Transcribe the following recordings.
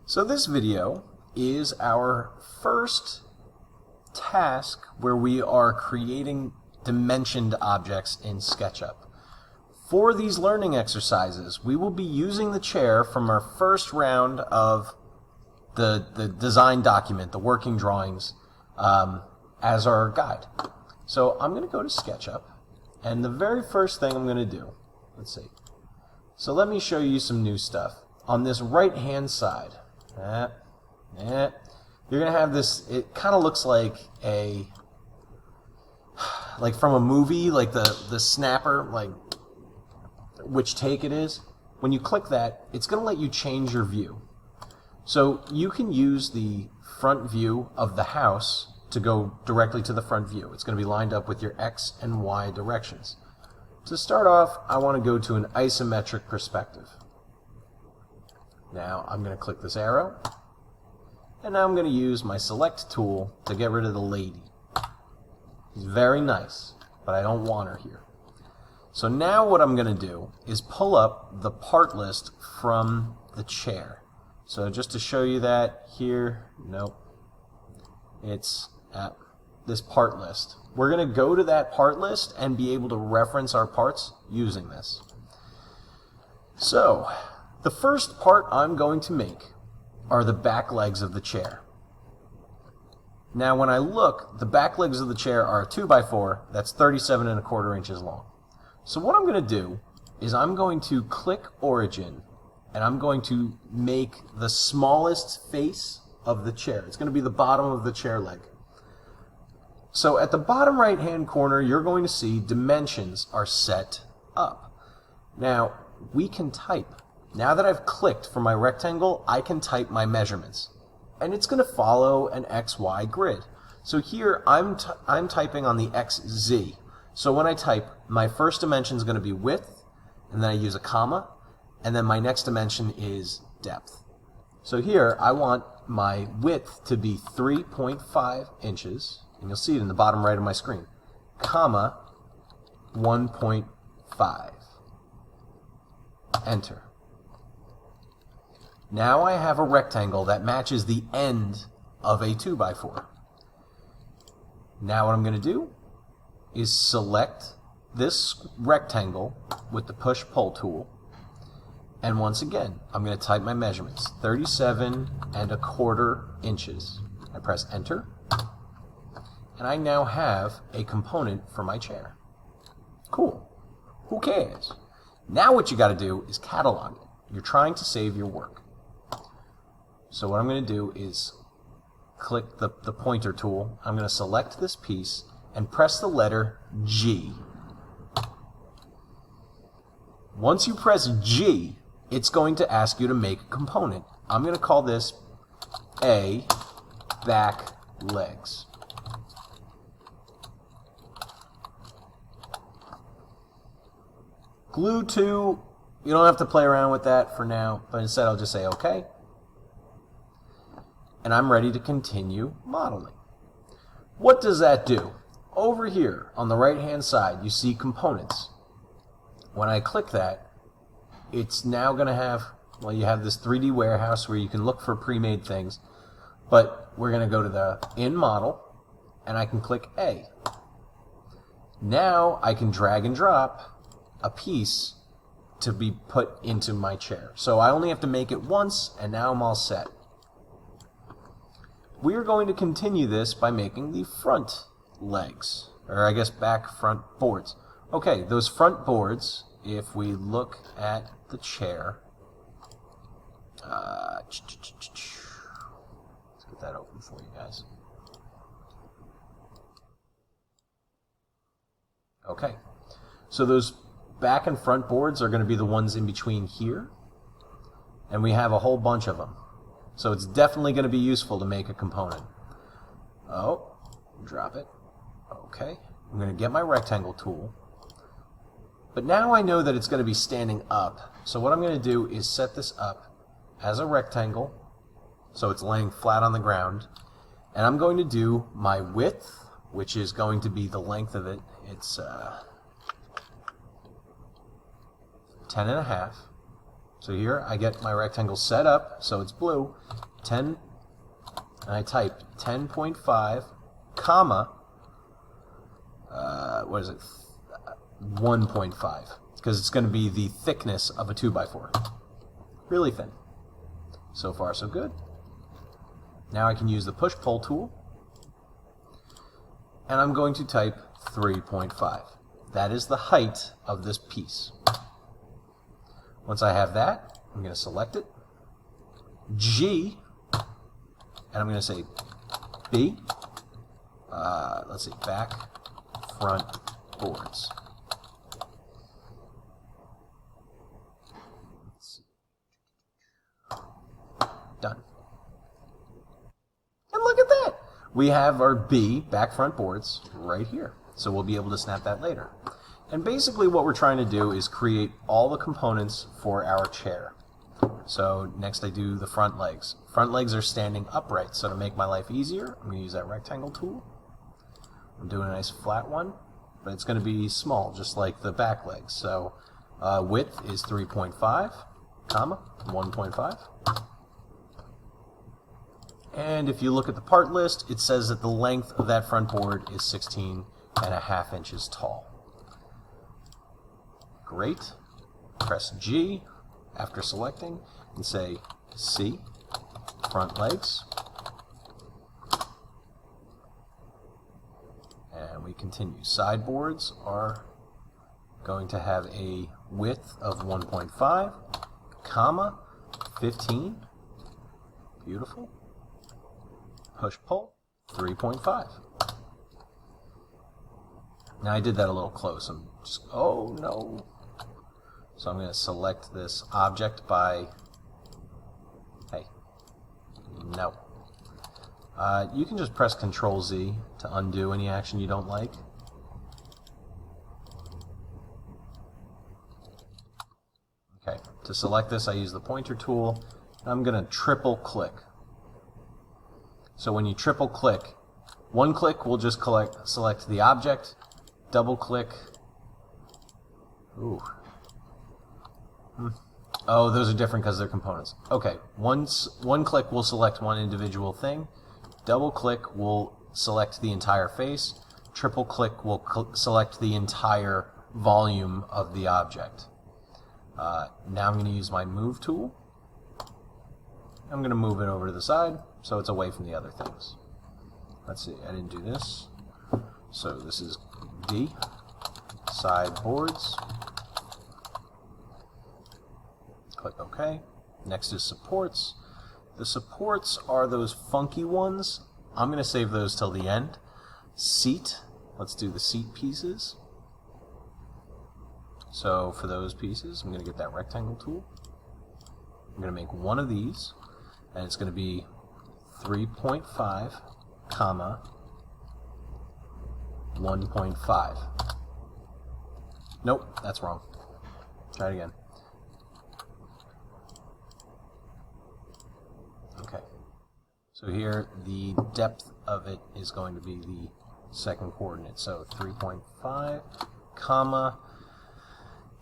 So this video is our first task where we are creating dimensioned objects in Sketchup. For these learning exercises, we will be using the chair from our first round of the design document, the working drawings, as our guide. So I'm going to go to Sketchup, and the very first thing I'm going to do, let's see. So let me show you some new stuff. On this right-hand side, you're going to have this, it kind of looks like from a movie, like the snapper, like which take it is. When you click that, it's going to let you change your view. So you can use the front view of the house to go directly to the front view. It's going to be lined up with your X and Y directions. To start off, I want to go to an isometric perspective. Now I'm going to click this arrow, and now I'm going to use my select tool to get rid of the lady. She's very nice, but I don't want her here. So now what I'm going to do is pull up the part list from the chair. So just to show you that here, nope, it's at this part list. We're going to go to that part list and be able to reference our parts using this. So the first part I'm going to make are the back legs of the chair. Now when I look, the back legs of the chair are a 2x4 that's 37¼ inches long. So what I'm going to do is I'm going to click Origin, and I'm going to make the smallest face of the chair. It's going to be the bottom of the chair leg. So at the bottom right hand corner, you're going to see dimensions are set up. Now we can type. Now that I've clicked for my rectangle, I can type my measurements, and it's going to follow an XY grid. So here I'm typing on the XZ. So when I type, my first dimension is going to be width, and then I use a comma, and then my next dimension is depth. So here I want my width to be 3.5 inches, and you'll see it in the bottom right of my screen, comma 1.5. Enter. Now I have a rectangle that matches the end of a 2x4. Now what I'm going to do is select this rectangle with the push-pull tool, and once again I'm going to type my measurements, 37¼ inches. I press enter, and I now have a component for my chair. Cool. Who cares? Now what you got to do is catalog it. You're trying to save your work. So what I'm going to do is click the pointer tool. I'm going to select this piece and press the letter G. Once you press G, it's going to ask you to make a component. I'm going to call this A back legs. Glue to, you don't have to play around with that for now, but instead I'll just say OK. And I'm ready to continue modeling. What does that do? Over here on the right hand side you see components. When I click that, it's now going to have, well, you have this 3D warehouse where you can look for pre-made things, but we're going to go to the in model, and I can click A. Now I can drag and drop a piece to be put into my chair. So I only have to make it once, and now I'm all set. We are going to continue this by making the front legs, or I guess back front boards. Okay, those front boards, if we look at the chair, let's get that open for you guys. Okay, so those back and front boards are going to be the ones in between here, and we have a whole bunch of them. So it's definitely going to be useful to make a component. Oh, drop it. Okay, I'm going to get my rectangle tool. But now I know that it's going to be standing up. So what I'm going to do is set this up as a rectangle, so it's laying flat on the ground. And I'm going to do my width, which is going to be the length of it. It's 10.5. So here I get my rectangle set up, so it's blue, 10, and I type 10.5, comma, what is it, 1.5, because it's going to be the thickness of a 2x4. Really thin. So far, so good. Now I can use the push-pull tool, and I'm going to type 3.5. That is the height of this piece. Once I have that, I'm going to select it, G, and I'm going to say B, let's see, back, front, boards. Let's see. Done. And look at that! We have our B, back, front, boards, right here. So we'll be able to snap that later. And basically what we're trying to do is create all the components for our chair. So next I do the front legs. Front legs are standing upright, so to make my life easier, I'm going to use that rectangle tool. I'm doing a nice flat one, but it's going to be small, just like the back legs. So width is 3.5, comma, 1.5. And if you look at the part list, it says that the length of that front board is 16.5 inches tall. Great. Press G after selecting and say C, front legs. And we continue. Sideboards are going to have a width of 1.5, comma, 15. Beautiful. Push-pull, 3.5. Now I did that a little close. I'm just, oh no. So I'm going to select this object by, hey, no. You can just press Control Z to undo any action you don't like. Okay, to select this I use the pointer tool. I'm going to triple click. So when you triple click, one click will just select the object, double click. Ooh. Oh, those are different because they're components. Okay, one click will select one individual thing, double click will select the entire face, triple click will select the entire volume of the object. Now I'm going to use my move tool. I'm going to move it over to the side so it's away from the other things. Let's see, I didn't do this. So this is D, sideboards. Click OK. Next is supports. The supports are those funky ones. I'm going to save those till the end. Seat. Let's do the seat pieces. So for those pieces, I'm going to get that rectangle tool. I'm going to make one of these, and it's going to be 3.5, comma, 1.5. Nope, that's wrong. Try it again. Okay. So here, the depth of it is going to be the second coordinate. So 3.5, comma,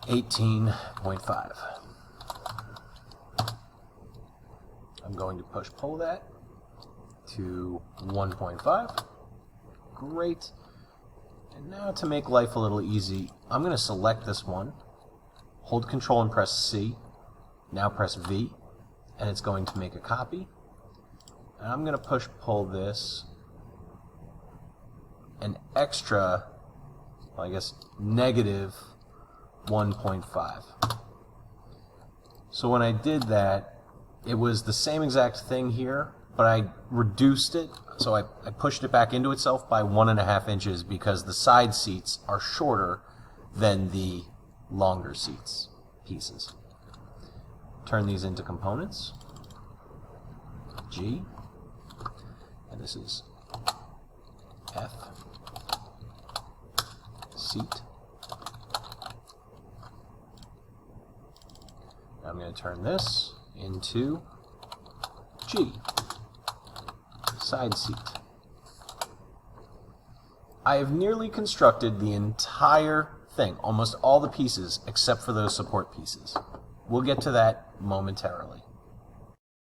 18.5. I'm going to push-pull that to 1.5. Great. And now to make life a little easy, I'm going to select this one, hold Control and press C, now press V, and it's going to make a copy. And I'm going to push-pull this an extra, well, I guess, negative 1.5. So when I did that, it was the same exact thing here, but I reduced it, so I pushed it back into itself by 1.5 inches because the side seats are shorter than the longer seats pieces. Turn these into components. G, and this is F, seat. Now I'm going to turn this into G, side seat. I have nearly constructed the entire thing, almost all the pieces, except for those support pieces. We'll get to that momentarily.